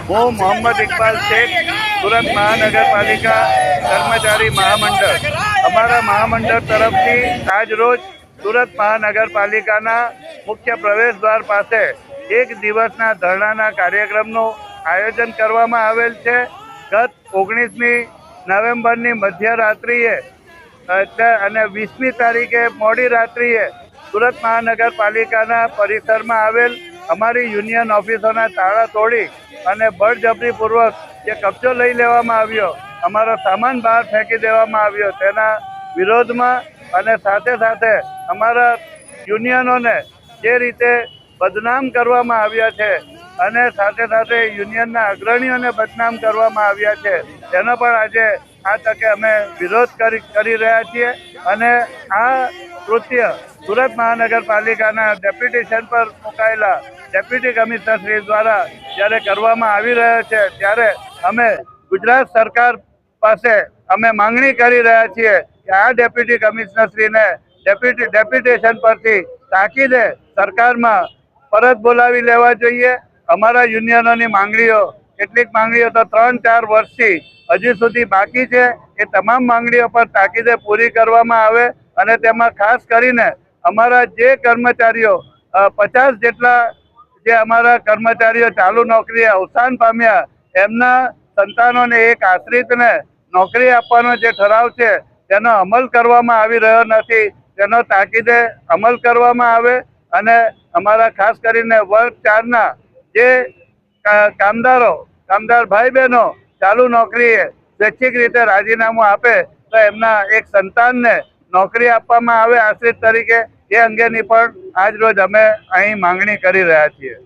હું મોહમ્મદ ઇકબાલ શેખ, સુરત મહાનગરપાલિકા કર્મચારી મહામંડળ, અમારા મહામંડળ તરફથી આજ રોજ સુરત મહાનગરપાલિકાના મુખ્ય પ્રવેશદ્વાર પાસે એક દિવસના ધરણાના કાર્યક્રમનું આયોજન કરવામાં આવેલ છે. ગત 19મી નવેમ્બરની મધ્યરાત્રિએ અને 20મી તારીખે મોડી રાત્રિએ સુરત મહાનગરપાલિકાના પરિસરમાં આવેલ અમારી યુનિયન ઓફિસોના તાળા તોડી અને બળજબરીપૂર્વક જે કબજો લઈ લેવામાં આવ્યો, અમારો સામાન બહાર ફેંકી દેવામાં આવ્યો, તેના વિરોધમાં અને સાથે સાથે અમારા યુનિયનોને જે રીતે બદનામ કરવામાં આવ્યા છે અને સાથે સાથે યુનિયનના અગ્રણીઓને બદનામ કરવામાં આવ્યા છે, તેનો પણ આજે આ તકે અમે વિરોધ કરી રહ્યા છીએ. અને આ કૃત્ય સુરત મહાનગરપાલિકાના ડેપ્યુટેશન પર મુકાયેલા ડેપ્યુટી કમિશનર શ્રી દ્વારા જ્યારે કરવામાં આવી રહ્યો છે, ત્યારે અમે ગુજરાત સરકાર પાસે અમે માંગણી કરી રહ્યા છીએ કે આ ડેપ્યુટી કમિશનર શ્રીને ડેપ્યુટેશન પરથી તાકીદે સરકારમાં પરત બોલાવી લેવા જોઈએ. અમારા યુનિયનોની માંગણીઓ, કેટલીક માંગણીઓ તો 3-4 વર્ષથી હજી સુધી બાકી છે. એ તમામ માંગણીઓ પર તાકીદે પૂરી કરવામાં આવે અને તેમાં ખાસ કરીને અમારા જે કર્મચારીઓ 50 જેટલા જે અમારા કર્મચારીઓ ચાલુ નોકરીએ અવસાન પામ્યા, એમના સંતાનોને એક આશ્રિતને નોકરી આપવાનો જે ઠરાવ છે તેનો અમલ કરવામાં આવી રહ્યો નથી. તેનો તાકીદે અમલ કરવામાં આવે અને અમારા ખાસ કરીને વર્ગ 4ના જે કામદાર ભાઈ બહેનો ચાલુ નોકરીએ સ્વૈચ્છિક રીતે રાજીનામું આપે તો એમના એક સંતાનને નોકરી આપવામાં આવે આશ્રિત તરીકે. એ અંગેની પણ આજ રોજ અમે અહીં માંગણી કરી રહ્યા છીએ.